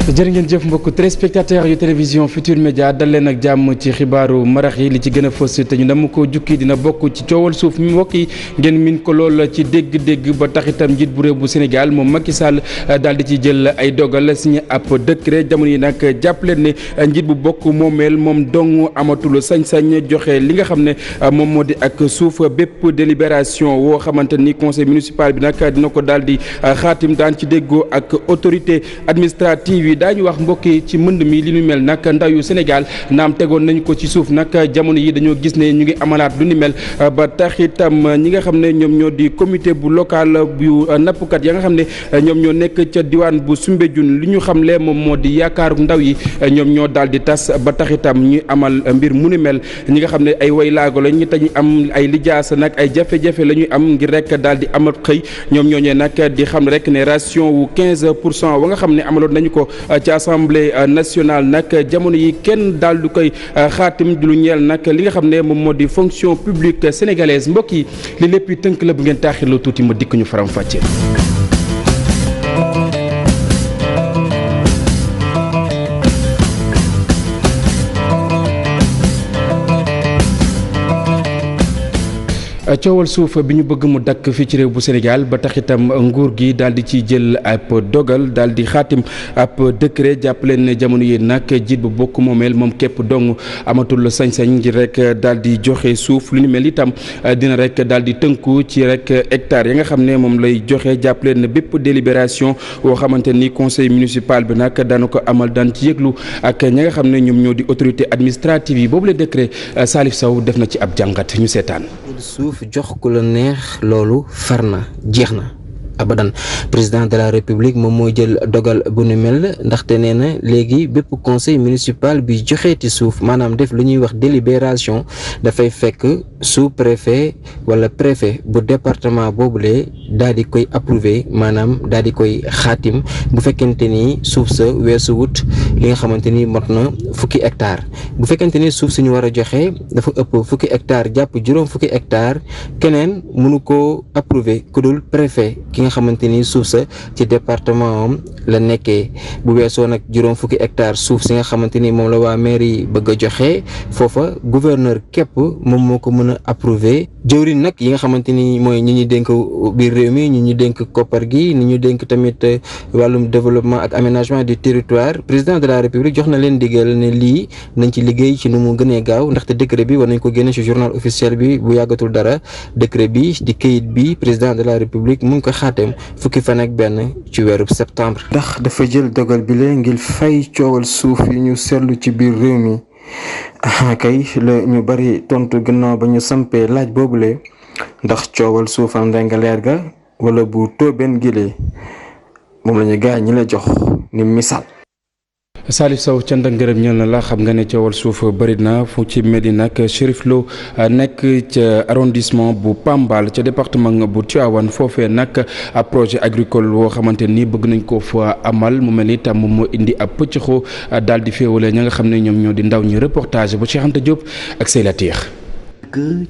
jërë ngeen jëf mbokk téléspectateur yu télévision Futur Média dal leen ak jàmm ci xibaaru marax yi li ci gën a fës te ñu dama ko jukki dina bokk ci coowal suuf mi mbokk yi ngeen min ko lool ci dégg-dégg ba tax itam njiit bu réew bu Sénégal moom Macky Sall daal di ci jël ay dogal signé ab décret jamono yi nag jàpp leen ne njiit bu bokk moomeel moom dong amatul sañ-sañ joxe li nga xam ne moom moo di ak suuf bépp délibération woo xamante ni conseil municipal bi nag dina ko daal di xaatim daan ci déggoo ak autorité administrative yi daañu wax mbokk yi ci mbënd mi li ñu mel nag ndaw yu Sénégal naam tegoon nañ ko ci suuf nag jamono yi dañoo gis ne ñu ngi amalaat lu ni mel ba tax itam ñi nga xam ne ñoom ñoo di comité bu local bu nappkat ya nga xam ne ñoom ñoo nekk ca diwaan bu Soumbédioune li ñu xamle moom moo di yaakaaru ndaw yi ñoom ñoo daal di tas ba tax itam ñuy amal mbir mu ni mel ñi nga xam ne ay way laago la ñu tañu am ay lijaasa nag ay jafe-jafe la ñuy am ngir rek daal di amal xëy ñoom ñooñee nag di xam rek ne ration wu 15% wa nga xam ne amaloon nañu ko ci assemblée nationale nag jamono yi kenn daal du koy xaatim lu ñeel nag li nga xam ne moom moo di fonction publique sénégalaise mbokk yi li lépp tënk la bu ngeen taaxirloo tuuti ma dikk ñu faram fàcce. coowal suuf bi ñu bëgg mu dakk fii ci réew bu Sénégal ba tax itam nguur gi daal di ci jël ab dogal daal di xaatim ab décret jàpp leen ne jamono yi nag jiit bu bokk moomeel moom képp dong amatul sañ-sañ ngir rek daal di joxe suuf lu ni mel itam dina rek daal di tënku ci rek hectare yi nga xam ne moom lay joxe jàpp leen ne bépp délibération woo xamante ni conseil municipal bi nag daana ko amal daan ci yëglu ak ñi nga xam ne ñoom ñoo di autorité administrative yi boobu la décret Salif Sow def na ci ab jàngat ñu seetaan. jox ku la neex loolu far na jeex na abadan président de la république moom mooy jël dogal bu nu mel ndaxte nee na léegi bépp conseil municipal bi joxeeti suuf maanaam def lu ñuy wax délibération dafay fekk sous préfet wala préfet bu département boobule daal di koy approuvé maanaam daal di koy xaatim bu fekkente ni suuf sa weesu wut li nga xamante ni mot na fukki hectare bu fekkente ni suuf suñu war a joxe dafa ëpp fukki hectare jàpp juróom fukki hectare keneen mënu koo approuvé ku dul préfet nga xamante ni suuf sa ci département am la nekkee bu weesoo nag juróom fukki hectare suuf si nga xamante ni moom la waa mairie bëgg a joxe foofa gouverneur képp moom moo ko mën a approuvé jëwriñ nag yi nga xamante ni mooy ñi ñu dénk biir réew mi ñi ñu dénk koppar gi ni ñu dénk tamit wàllum développement ak aménagement du territoire président de la république jox na leen digal ne lii nañ ci liggéey ci nu mu gënee gaaw ndaxte décret bi war nañ ko génne ci journal officiel bi bu yàggatul dara décret bi di kayit bi président de la république mu ngi ko xaatem fukki fan ak benn ci weeru septembre. ndax dafa jël dogal bi lee ngir fay coowal suuf yi ñu seetlu ci biir réew mi kay la ñu bari tontu gannaaw ba ñu sampee laaj boobule ndax coowal suufam ndengaleer ga wala bu tóobeen gilee moom la ñu gaa ñi la jox ni misaal. Salif Sow cant ak ngërëm ñeel na la xam nga ne coowal suuf bëri na fu ci Médina ak Chérif Lo nekk ca arrondissement bu Pambal ca département bu Tivaouane foofee nag ab projet agricole woo xamante ni bëgg nañ ko fa amal mu mel ni itam moom moo indi ab pëccxoo daal di féewale ña nga xam ne ñoom ñoo di ndaw ñi reportage bu Cheikh Anta Diop ak Seylatir.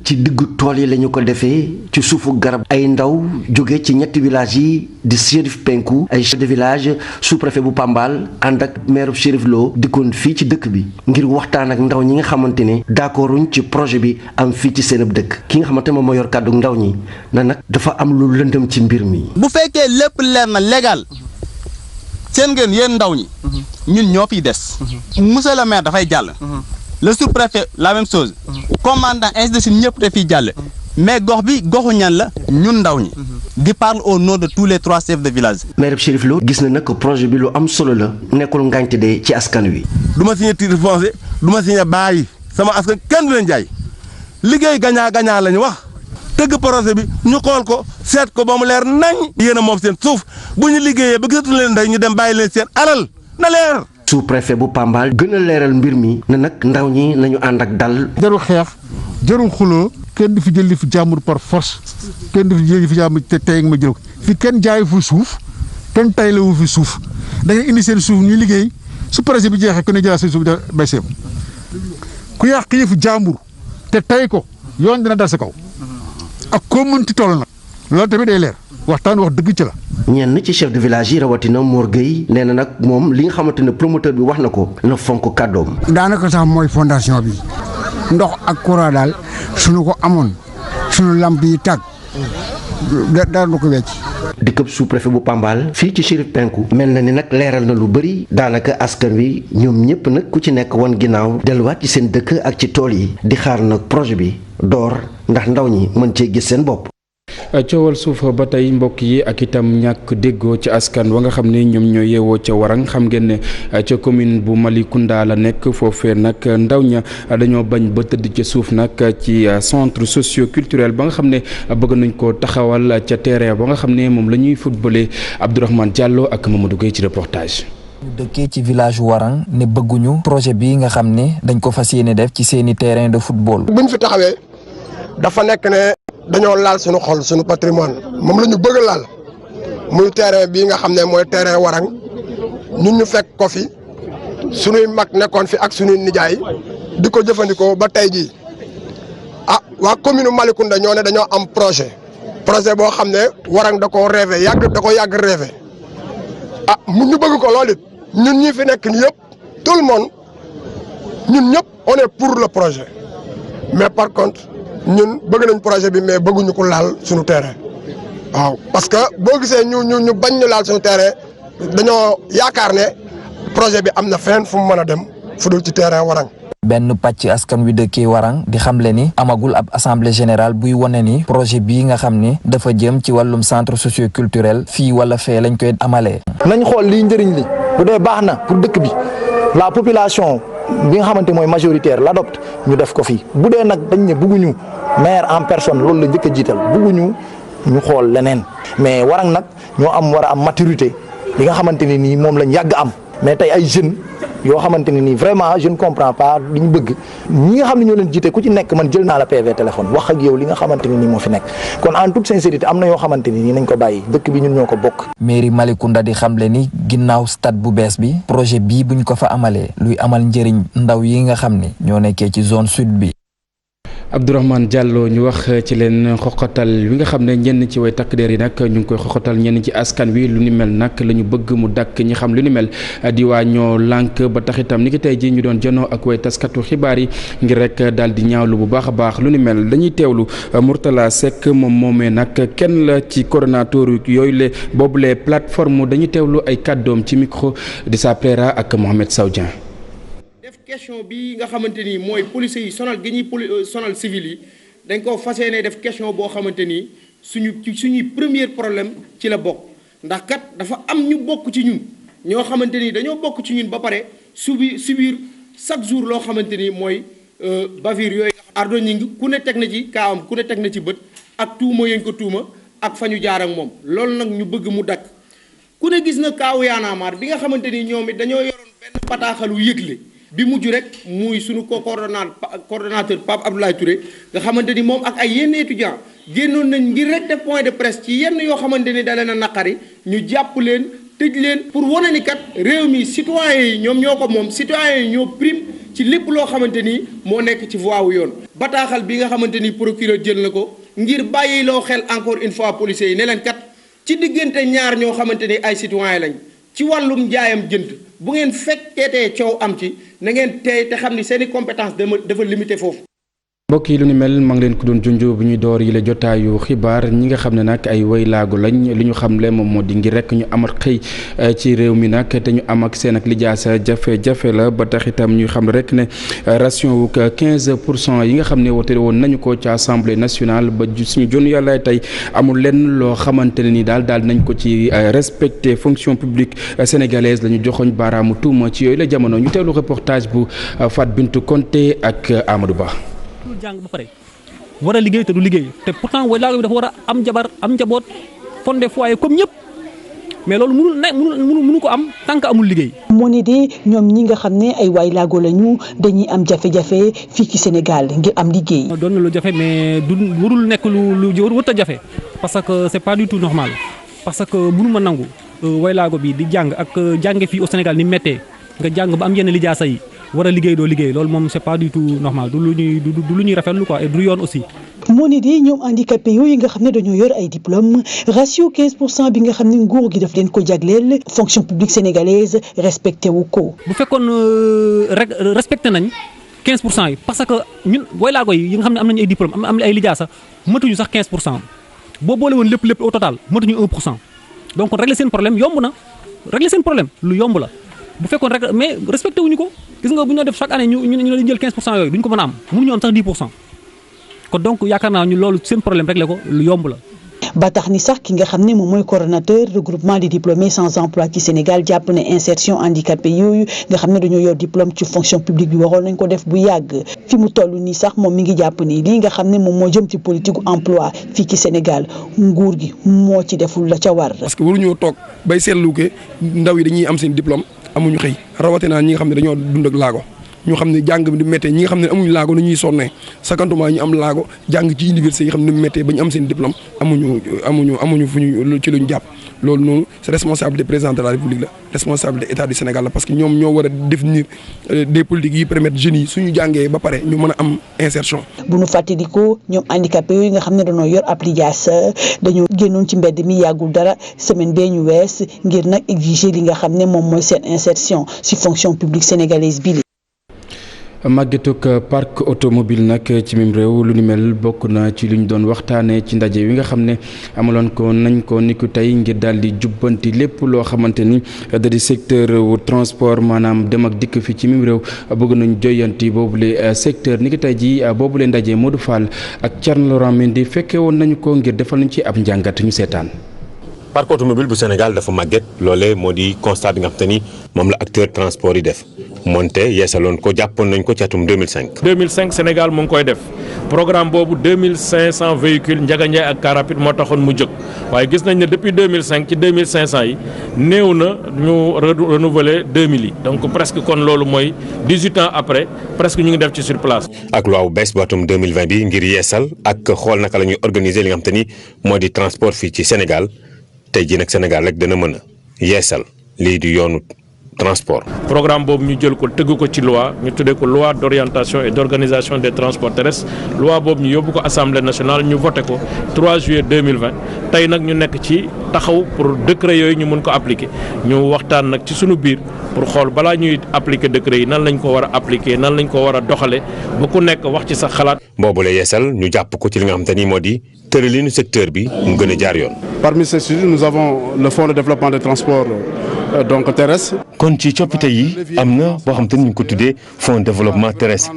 ci diggu tool yi lañu ko defee ci suufu garab ay ndaw jóge ci ñetti village yi di Chérif Penku ay chef de village sous-préfet bu Pambal ànd ak maire Chérif Lo dikkoon fii ci dëkk bi ngir waxtaan ak ndaw ñi nga xamante ne d'accorduñ ci projet bi am fii ci seen dëkk ki nga xamante moom moo yor kàddu ndaw ñi na nag dafa am lu lëndëm ci mbir mi. bu fekkee lépp leer na légal seen ngeen yéen ndaw ñi ñun ñoo fiy des monsieur le maire dafay jàll le sous-préfet la même chose commandant ainsi de suite ñëpp dafiy jàll mais gox bi goxu ñan la ñun ndaw ñi di parle au nom de tous les 3 chefs de village. maire Chérif Lo gis na nag projet bi lu am solo la nekkul ngànte de ci askan wi. du ma signé titre foncier du ma signé bàyyi sama askan kenn du leen jaay liggéey gañaa la ñu wax tëgg projet bi ñu xool ko seet ko ba mu leer nañ yéen a moom seen suuf bu ñu liggéeyee ba gisatu leen day ñu dem bàyyi leen seen alal na leer. sous-préfet bu Pambal gën a leeral mbir mi ne nag ndaw ñi nañu ànd ak dal. jarul xeex jarul xuloo kenn du fi jël li fi jàmbur par force kenn du fi jël li fi jàmbur te tey ma jël ko fi kenn jaayu fu suuf kenn tay la wu fi suuf da ngay indi seen suuf ñuy liggéey su projet bi jeexee ku ne jëlaat seen suuf da bay seem ku yàq yëfu jàmbur te tay ko yoon dina dal sa kaw ak koo mënti toll nag loolu tamit day leer waxtaan wax dëgg ci la. ñenn ci chef de village yi rawatina Mor Gueye nee na nag moom li nga xamante ne promoteur bi wax na ko na fonk kàddoom. daanaka sax mooy fondation bi ndox ak courant daal suñu ko amoon suñu lamp yi tàgg dara du ko wecc. dëkkëb sous-préfet bu Pambal fii ci Chérif Penku mel na ni nag leeral na lu bëri daanaka askan wi ñoom ñëpp nag ku ci nekk wan ginnaaw delluwaat ci seen dëkk ak ci tool yi di xaar nag projet bi door ndax ndaw ñi mën cee gis seen bopp. coowal suuf ba tey mbokk yi ak itam ñàkk déggoo ci askan wa nga xam ne ñoom ñoo yeewoo ca Warang xam ngeen ne ca commune bu Malicounda la nekk foofee nag ndaw ña dañoo bañ ba tëdd ca suuf nag ci centre socio-culturel ba nga xam ne bëgg nañ ko taxawal ca terrain ba nga xam ne moom la ñuy footballé. Abdourahmane Diallo ak Mamadou Gueye ci reportage. ñu dëkkee ci village Warang ne bëgguñu projet bi nga xam ne dañ ko fas yéene def ci seeni terrain de football. buñ fi taxawee dafa nekk ne dañoo laal suñu xol suñu patrimoine moom la ñu bëgg a laal muy terrain bii nga xam ne mooy terrain Warang ñun ñu fekk ko fi suñuy mag nekkoon fi ak suñuy nijaay di ko jëfandikoo ba tey jii waa commune Malicounda ñoo ne dañoo am projet boo xam ne Warang da koo rêvé da ko yàgg rêvé mu ñu bëgg ko lool it ñun ñi fi nekk ni yëpp tout le monde ñun ñëpp on est pour le projet mais par contre ñun bëgg nañ projet bi mais bëgguñu ko laal suñu terrain waaw parce que boo gisee ñu bañ ñu laal suñu terrain dañoo yaakaar ne projet bi am na fenn fu mu mën a dem fu dul ci terrain Warang. benn pàcc askan wi dëkkee Warang di xamle ni amagul ab assemblée générale buy wane ni projet bii nga xam ni dafa jëm ci wàllum centre socio-culturel fii wala fee lañ koy amalee. nañ xool liy njëriñ li bu dee baax na pour dëkk bi la population bi nga xamante mooy majoritaire l'adopte ñu def ko fii bu dee nag dañ ne bëgguñu maire en personne loolu la njëkk a jiital bëgguñu ñu xool leneen mais Warang nag ñoo war a am maturité li nga xamante ne nii moom lañ yàgg am mais tey ay jeunes yoo xamante ne nii vraiment je ne comprends pas li ñu bëgg ñi nga xam ne ñoo leen jiite ku ci nekk man jël naa la PV téléphone wax ak yow li nga xamante ne nii moo fi nekk kon en toute sincérité am na yoo xamante ne nii nañ ko bàyyi dëkk bi ñun ñoo ko bokk. mairie Malicounda di xamle ni ginnaaw stade bu bees bi projet bii buñ ko fa amalee luy amal njëriñ ndaw yi nga xam ni ñoo nekkee ci zone sud bi. Abdourahmane Diallo ñu wax ci leen xoxatal wi nga xam ne ñenn ci way takk der yi nag ñu ngi koy xoxatal ñenn ci askan wi lu ni mel nag la ñu bëgg mu dakk ñi xam lu ni mel di waa ñoo lànk ba tax itam ni ki tey ji ñu doon janoo ak way taskatu xibaar yi ngir rek daal di ñaawlu bu baax a baax lu ni mel dañuy teewlu Mourtala Seck moom moomee nag kenn la ci coordonnateur yooyu le boobule plateforme dañuy teewlu ay kàddoom ci micro di sa Prera ak Mohamed Saw Dieng. question bi nga xamante ni mooy policiers yi sonal gi ñuy sonal civil yi dañ ko fas yéene def question boo xamante ni suñuy premier problème ci la bokk ndax kat dafa am ñu bokk ci ñun ñoo xamante ni dañoo bokk ci ñun ba pare subir chaque jour loo xamante ni mooy bavure yooyu. Ardo ñi ngi ku ne teg na ci kaawam ku ne teg na ci bët ak tuuma yañ ko tuuma ak fa ñu jaar ak moom loolu nag ñu bëgg mu dakk ku ne gis na kaawu Y'en a marre bi nga xamante ni ñoom it dañoo yoroon benn bataaxalu yëgle. bi mujj rek muy suñu coordonnateur Pape Abdoulaye Touré nga xamante ni moom ak ay yenn étudiants génnoon nañ ngir rek def point de presse ci yenn yoo xamante ni da leen a naqari ñu jàpp leen tëj leen pour wane ni kat réew mi citoyens yi ñoom ñoo ko moom citoyens yi ñoo prime ci lépp loo xamante ni moo nekk ci voie wu yoon. bataaxal bi nga xamante ni procureur jël na ko ngir bàyyi loo xel encore une fois policiers yi ne leen kat ci diggante ñaar ñoo xamante ni ay citoyens lañ. ci wàllum njaayam jënd bu ngeen fekkeetee coow am ci na ngeen tey te xam ni seeni compétence dafa limité foofu. mbokk yi lu ni mel maa ngi leen ko doon junj bu ñuy door yi la jotaayu xibaar ñi nga xam ne nag ay way laagu lañ li ñu xamle moom moo di ngir rek ñu amat xëy ci réew mi nag te ñu am ak seen ak lijaasa jafe-jafe la ba tax itam ñuy xam rek ne ration wu 15% yi nga xam ne wote woon nañu ko ci assemblée nationale ba suñu jon yàlla tey amul lenn loo xamante ne ni daal nañ ko ci respecté fonction publique sénégalaise la ñu joxoñ baaraamu tuuma ci yooyu la jamono ñu teewlu reportage bu Fat Bintou Konté ak Amadou Ba. jàng ba pare war a liggéey te du liggéey te pourtant way laago bi dafa war a am jabar am njaboot fondé foyer comme ñëpp mais loolu mënu ko am tant que amul liggéey. moo ne de ñoom ñi nga xam ne ay waay laago lañu dañuy am jafe-jafe fii ci Sénégal ngir am liggéey. doon na lu jafe mais du warul nekk lu warut a jafe parce que c'est pas du tout normal parce que mënu ma nangu way laago bi di jàng ak jànge fii au Sénégal ni méttee nga jàng ba am yenn lijaasa yi war a liggéey doo liggéey loolu moom c'est pas du tout normal du lu ñuy rafetlu quoi et du yoon aussi. moo ni di ñoom handicapé yooyu nga xam ne dañoo yor ay diplôme ratio 15% bi nga xam ne nguur gi daf leen ko jagleel fonction publique sénégalaise respecté wu ko. bu fekkoon rek respecté nañ 15% yi parce que ñun booy laago yi nga xam ne am nañu ay diplôme am ay lijaasa matuñu sax 15% boo boole woon lépp au total matuñu 1%. donc régler seen problème yomb na régler seen problème lu yomb la bu fekkoon rek mais respecté wuñu ko gis nga bu ñu def chaque année ñu leen jël 15% yooyu duñ ko mën a am mënuñu am sax 10%. kon donc yaakaar naa ñu loolu seen problème réglé ko lu yomb la. ba tax ni sax ki nga xam ne moom mooy coordonnateur regroupement des diplômés sans emploi ci Sénégal jàpp ne insertion handicapé yooyu nga xam ne dañoo yor diplôme ci fonction publique bi waroon nañ ko def bu yàgg fi mu toll nii sax moom mi ngi jàpp ni lii nga xam ne moom moo jëm ci politique emploi fii ci Sénégal nguur gi moo ci deful la ca war. parce que waruñoo toog bay seetlu ke ndaw yi dañuy am seen diplôme amuñu xëy rawatina ñi nga xam ne dañoo dund ak laago. ñu xam ne jàng bi du méttee ñi nga xam ne amuñu laago nañuy sonnee sakantuma ñu am laago jàng ci université yi xam ne du méttee ba ñu am seen diplôme amuñu fu ñu ci luñ jàpp loolu noonu c'est responsabilité président de la République la responsabilité état du Sénégal la parce que ñoom ñoo war a définir des politiques yi permettre jeunes yi suñu jàngee ba pare ñu mën a am insertion. bu nu fàttalikoo ñoom handicapé yooyu nga xam ne dañoo yor ab lijaasa dañoo génnoon ci mbedd mi yàggul dara semaine bee ñu wees ngir nag exiger li nga xam ne moom mooy seen insertion ci fonction publique sénégalaise bi. màggetuk parc automobile nag ci mim réew lu ni mel bokk na ci lu ñu doon waxtaanee ci ndaje wi nga xam ne amaloon ko nañ ko ni ku tey ngir daal di jubbanti lépp loo xamante ni da di secteur wu transport maanaam dem ak dikk fi ci mim réew bëgg nañ joyanti boobule secteur ni ki tey ji boobule ndaje Modou Fall ak Thierno Laurent Mendy fekke woon nañu ko ngir defal nañ ci ab njàngat ñu seetaan. parc automobile bu Sénégal dafa màgget loolee moo di constat bi nga xam te ni moom la acteur transport yi def monte yeesaloon ko jàppoon nañ ko ci atum 2005. 2005 Sénégal mu ngi koy def programme boobu 2500 véhicules Ndiaga Ndiaye ak car rapide moo taxoon mu jóg waaye gis nañ ne depuis 2005 ci 2500 yi néew na ñu renouveler 2000 yi donc presque kon loolu mooy 18 ans après presque ñu ngi def ci sur place. ak loi bu bees bu atum 2020 bi ngir yeesal ak xool naka la ñuy organiser li nga xam te ni moo di transport fii ci Sénégal. tey jii nag Sénégal rek dana mën a yeesal lii di yoonu transport. programme boobu ñu jël ko tëgg ko ci loi ñu tuddee ko loi d'orientation et d'organisation des transports terrestres loi boobu ñu yóbbu ko assemblée nationale ñu voté ko 3 juillet 2020 tey nag ñu nekk ci taxaw pour décret yooyu ñu mun ko appliquer ñu waxtaan nag ci sunu biir pour xool balaa ñuy appliquer décret yi nan lañ ko war a appliquer nan lañ ko war a doxalee ba ku nekk wax ci sa xalaat. boobu la yeesal ñu jàpp ko ci li nga xam te ni moo di tëralinu secteur bi mu gën a jaar yoon. Parmi ces sujets, nous avons le fonds de développement des transports donc terrestres. kon ci coppite yi am na boo xam te ni ñu ngi ko tuddee fonds de développement terrestre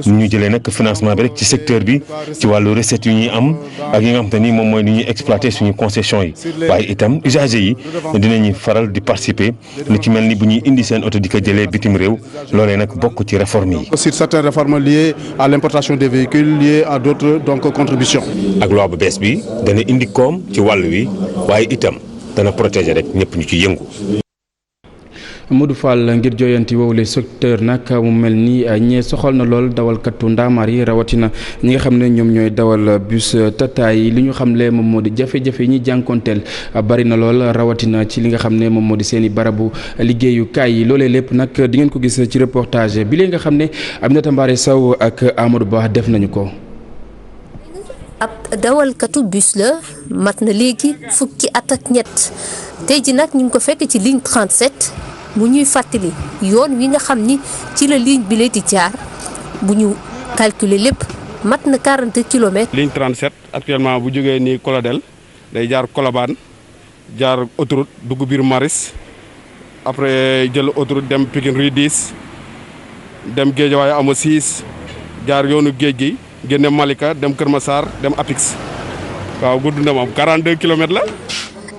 ñu jëlee nag financement bi rek ci secteur bi ci wàllu recette yu ñuy am ak yi nga xam te ni moom mooy ni ñuy exploiter suñu concession yi waaye itam usagers yi dinañuy faral di participer lu ci mel ni bu ñuy indi seen oto di ko jëlee bitim réew loolee nag bokk ci réforme yi. sur certaines réformes liées à l'importation des véhicules liées à d'autres donc contributions. ak loi bu bees bi dana indi koom ci wàll wi waaye itam dana protéger rek ñëpp ñu ci yëngu. Modou Fall ngir joyanti woowule secteur nag mu mel ni ñee soxal na lool dawalkatu ndaamaar yi rawatina ñi nga xam ne ñoom ñooy dawal bus tata yi li ñu xamle moom moo di jafe-jafe yi ñuy jànkonteel bari na lool rawatina ci li nga xam ne moom moo di seen i barabu liggéeyukaay yi loolee lépp nag di ngeen ko gis ci reportage bi lee nga xam ne Aminata Mbaare Sow ak Amadou Ba def nañu ko. ab dawalkatu bus la mat na léegi fukki at ak ñett tey ji nag ñu ngi ko fekk ci ligne 37 bu ñuy fàttali yoon wi nga xam ni ci la ligne bi lay di jaar bu ñu calculer lépp mat na 40 kilomètres. ligne 37 actuellement bu jógee nii Colodel day jaar Colobane jaar autoroute dugg biir Maris après jël autoroute dem Pikine Rue 10 dem Guédiawaye Amo 6 jaar yoonu géej gi. génne Malika dem Kër Massar dem Apix waaw gudd na moom 42 kilomètres la.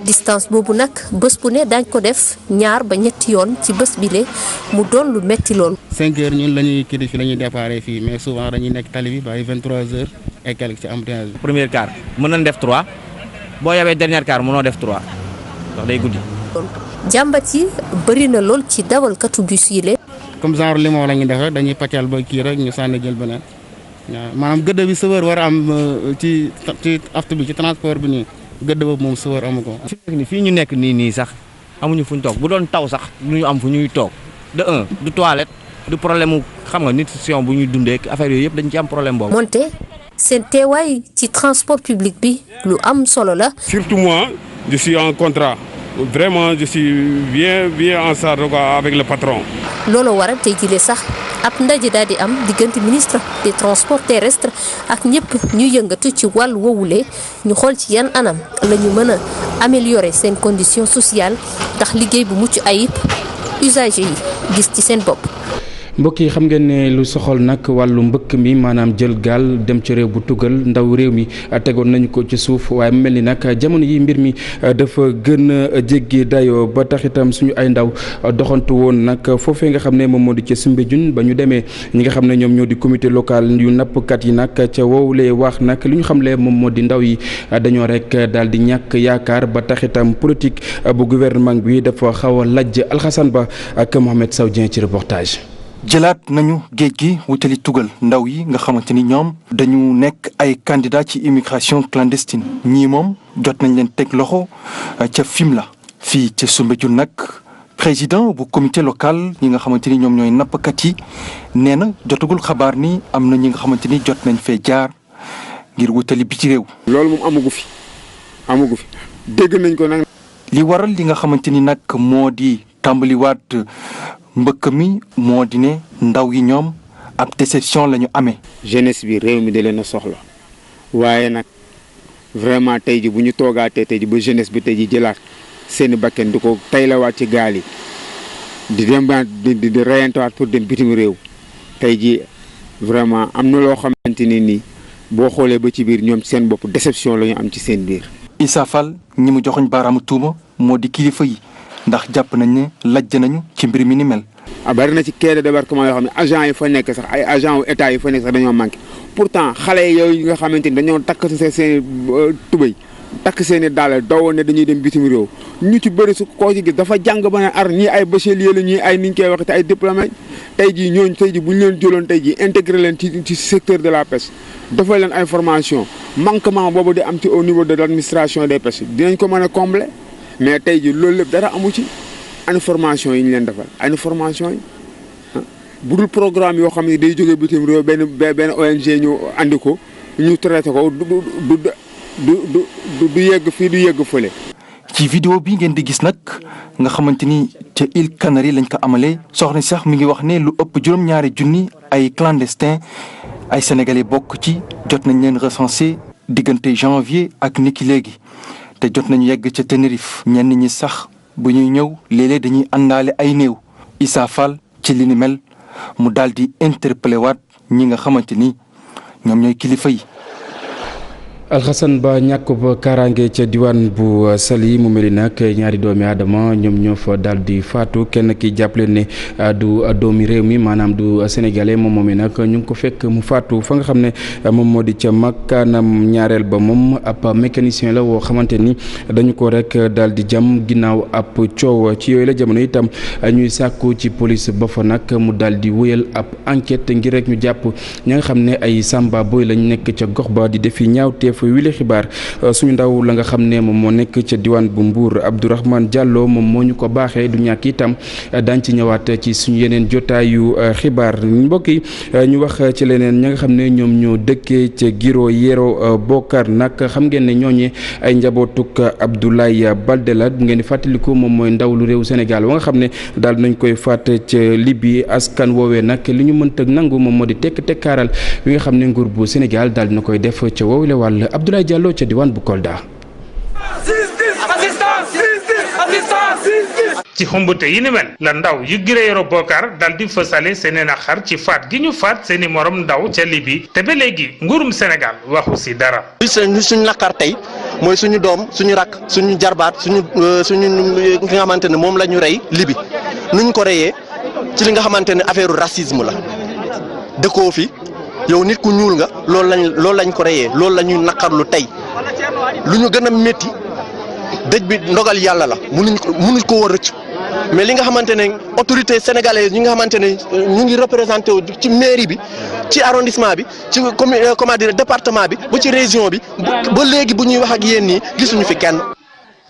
distance boobu nag bés bu ne daañ ko def ñaar ba ñetti yoon ci bés bile mu doon lu metti lool. 5 heures ñun la ñuy kii fi la ñuy déparé fii mais souvent dañuy nekk tali bi ba ay 23 heures et quelque ci embouteillage bi. premier quart mën nañ def 3 boo yabee dernier quart mënoo def 3 ndax day guddi. jàmbat yi bëri na lool ci dawalkatu bus yi le. comme genre limon la ñuy def rek dañuy pàccal ba kii rek ñu sànni jël beneen. waaw maanaam gëdd bi chauffeur war a am ci aftu bi ci transport bi nii gëdd boobu moom chauffeur amu ko. fii ñu nekk nii sax amuñu fu ñu toog bu doon taw sax du ñu am fu ñuy toog de un du toilette du problème mu xam nga nutrition bu ñuy dundee affaire yooyu yëpp dañ ci am problème boobu. moonte seen teewaay ci transport public bi lu am solo la. Surtout moi, je suis en contrat. Vraiment, je suis bien en charge avec le patron. looloo waral tey jii sax ab ndaje daal di am diggante ministre des transports terrestres ak ñëpp ñu yëngatu ci wàll woowule ñu xool ci yan anam la ñu mën a améliorer seen conditions sociales ndax liggéey bu mucc ayib usagers yi gis ci seen bopp. mbokk yi xam ngeen ne lu soxal nag wàllu mbëkk mi maanaam jël gaal dem ci réew bu tugal ndaw réew mi tegoon nañu ko ci suuf waaye mu mel ni nag jamono yi mbir mi dafa gën a jéggi dayoo ba tax itam suñu ay ndaw doxantu woon nag foofee nga xam ne moom moo di ca Soumbédioune ba ñu demee ñi nga xam ne ñoom ñoo di comité local yu nappkat yi nag ca wowulee wax nag li ñu xamle moom moo di ndaw yi dañoo rek daal di ñàkk yaakaar ba tax itam politique bu gouvernement bi dafa xaw a lajj Alxasan Ba ak Mohamed Saw Dieng ci reportage. jëlaat nañu géej gi wutali tugal ndaw yi nga xamante ni ñoom dañu nekk ay candidat ci immigration clandestine ñii moom jot nañ leen teg loxo ca Fimela fii ca Soumbédioune nag président bu comité local ñi nga xamante ni ñoom ñooy nappkat yi nee na jotagul xabaar ni am na ñi nga xamante ni jot nañ fee jaar ngir wutali bi ci réew. loolu moom amagu fi dégg nañ ko nag. li waral li nga xamante ni nag moo di tàmbaliwaat mbëkk mi moo di ne ndaw yi ñoom ab déception la ñu amee. jeunesse bi réew mi da leen a soxla waaye nag vraiment tey ji bu ñu toogaatee tey ji ba jeunesse bi tey ji jëlaat seeni bakken di ko taylawaat ci gaal yi di dem di reyantewaat pour dem bitim réew tey ji vraiment am na loo xamante ni nii boo xoolee ba ci biir ñoom seen bopp déception la ñu am ci seen biir. Issa Fall ñi mu joxoñ baaraamu tuuma moo di kilifa yi. ndax jàpp nañ ne lajj nañu ci mbir mi ni mel. bari na ci quai de débarquement yoo xam ne agent yi fa nekk sax ay agent wu état yi fa nekk sax dañoo manqué pourtant xale yooyu nga xamante ni dañoo takk seen tubéy takk seen i daal doo ne dañuy dem bitim réew ñu ci bëri su koo ci gis dafa jàng ba ne ar ñii ay bachelier la ñii ay niñ koy waxee te ay diplômé tey jii ñooñu tey jii bu ñu leen jëloon tey jii intégré leen ci secteur de la pêche defal leen ay formation manquement boobu di am ci au niveau de l' administration des pêches dinañ ko mën a combler. mais tey jii loolu lépp dara amu ci information yi ñu leen defal information yi bu dul programme yoo xam ne day jógee bitim réew benn ONG ñu andi ko ñu traité ko du yegg fii du yegg fële. ci vidéo bi ngeen di gis nag nga xamante ni ca île Canaries lañ ko amalee soxna sax mi ngi wax ne lu ëpp juróom-ñaari junni ay clandestins ay sénégalais bokk ci jot nañ leen recensé diggante janvier ak niki léegi. te jot nañu yegg ca Tenerife ñenn ñi sax bu ñuy ñëw léeg-léeg dañuy àndaale ay néew Issa Fall ci li ni mel mu daal di interpellé waat ñi nga xamante ni ñoom ñooy kilifa yi. Alxasan Ba ñàkk ba kaaraange ca diwaan bu Saly mu mel ni nag ñaari doomi aadama ñoom ñoo fa daal di faatu kenn ki jàppale ne du doomi réew mi maanaam du sénégalais moom moom nag ñu ngi ko fekk mu faatu fa nga xam ne moom moo di ca makkaanam ñaareel ba moom ab mécanicien la woo xamante ni dañu ko rek daal di jam ginnaaw ab coow ci yooyu la jamono itam ñuy sàkku ci police ba fa nag mu daal di wéyal ab enquête ngir rek ñu jàpp ña nga xam ne ay samba boy lañ nekk ca gox ba di defi ñaawteef wile xibaar suñu ndaw la nga xam ne moom moo nekk ca diwaan bu Mbour Abdourahmane Diallo moom moo ñu ko baaxee du ñàkk itam daañ ci ñëwaat ci suñu yeneen jotaayu xibaar mbokk yi ñu wax ci leneen ña nga xam ne ñoom ñoo dëkkee ca Giro Yero Bokar nag xam ngeen ne ñooñee ay njabootuk Abdoulaye Baldé la ngeen di fàttaliku moom mooy ndaw lu réew Sénégal wa nga xam ne daal nañ koy faat ca Libye askan woowee nag li ñu mënta nangu moom moo di tekkaaral wi nga xam ne nguur bu Sénégal daal dina koy def ca woowule wàll Abdoulaye Diallo ca diwaan bu Kolda. ci xumbute yi ni mel la ndaw yu Giro Yero Bokar dal di fësale seeni naqar ci faat gi ñu faat seeni morom ndaw ca Libye te ba léegi nguurum Sénégal waxu si dara. suñu naqar tey mooy suñu doom suñu rakk suñu jarbaat suñu ki nga xamante ne moom la ñu rey Libye nuñ ko reyee ci li nga xamante ne affaire racisme la dëkkoo fi yow nit ku ñuul nga loolu lañ ko reyee loolu la ñuy naqarlu tey lu ñu gën a métti dëj bi ndogal yàlla la munuñ ko war rëcc mais li nga xamante ne autorité sénégalaise ñi nga xamante ne ñu ngi représenté wu ci mairie bi ci arrondissement bi ci comment dire département bi ba ci région bi ba léegi bu ñuy wax ak yéen nii gisuñu fi kenn.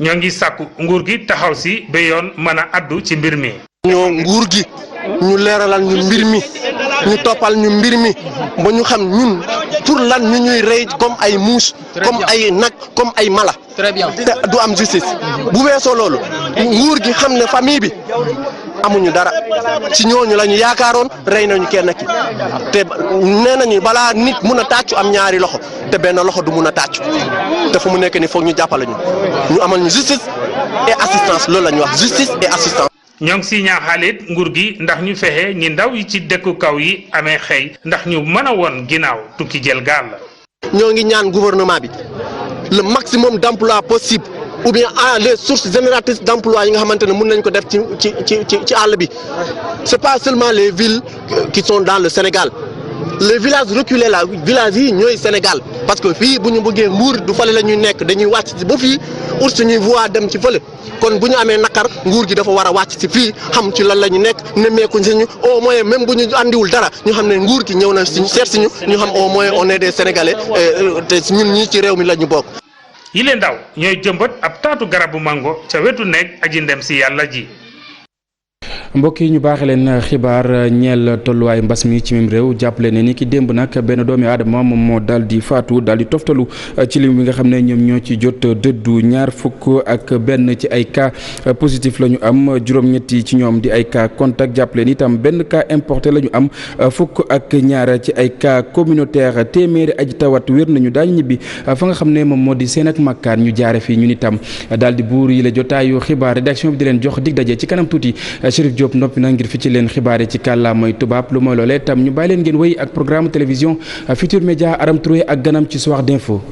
ñoo ngi sàkku nguur gi taxaw si ba yoon mën a addu ci mbir mi. ñoo nguur gi ñu leeralal ñu mbir mi ñu toppal ñu mbir mi ba ñu xam ñun pour lan ñu ñuy rey comme ay muus comme ay nag comme ay mala. Très bien. Te du am justice bu weesoo loolu nguur gi xam ne famille bi amuñu dara ci ñooñu la ñu yaakaaroon rey nañu kenn ki te nee nañu balaa nit mun a tàccu am ñaari loxo te benn loxo du mun a tàccu te fu mu nekk ni foog ñu jàppale ñu amal ñu justice et assistance loolu la ñuy wax justice et assistance. ñoo ngi si ñaaxalit nguur gi ndax ñu fexe ñi ndaw yi ci dëkku kaw yi amee xëy ndax ñu mën a woon ginnaaw tukki jël gaal la. ñoo ngi ñaan gouvernement bi le maximum d'emploi possible ou bien les sources génératrices d'emploi yi nga xamante ne mën nañ ko def ci àll bi c'est pas seulement les villes qui sont dans le Sénégal les villages reculés là villages yi ñooy Sénégal parce que fii bu ñu bëggee nguur du fale la ñuy nekk dañuy wàcc ci ba fii ut suñuy voie dem ci fële kon bu ñu amee naqar nguur gi dafa war a wàcc ci fii xam ci lan la ñu nekk nemmeeku si ñu au moins même bu ñu andiwul dara ñu xam ne nguur gi ñëw na si seet si ñu xam au moins on est des Sénégalais te ñun ñii ci réew mi la ñu bokk. yile ndaw ñooy jëmbat ab taatu garabu mango ca wetu nekk aji ndem si yàlla ji. mbokk yi ñu baaxee leen xibaar ñeel tolluwaay mbas mi ci même réew jàppale ne ni ki démb nag benn doomi aadama moom moo daal di faatu daal di toftalu ci lim bi nga xam ne ñoom ñoo ci jot dëddu ñaar fukk ak benn ci ay cas positif la ñu am juróom-ñetti ci ñoom di ay cas contact jàppale ni itam benn cas importé la ñu am fukk ak ñaar ci ay cas communautaire téeméeri aji tawat wér nañu daañu ñibbi fa nga xam ne moom moo di seen ak makkaan ñu jaare fii ñun itam daal di buur yi la jotaayu xibaar rédaction bi di leen jox dig daje ci kanam tuuti Chérif Diop noppi na ngir fi ci leen xibaare ci kàllaamay tubaab lu mooy loolee tam ñu bàyyi leen ngeen wéy ak programme télévision Futur Média Aram Touré ak ganam ci soir d'info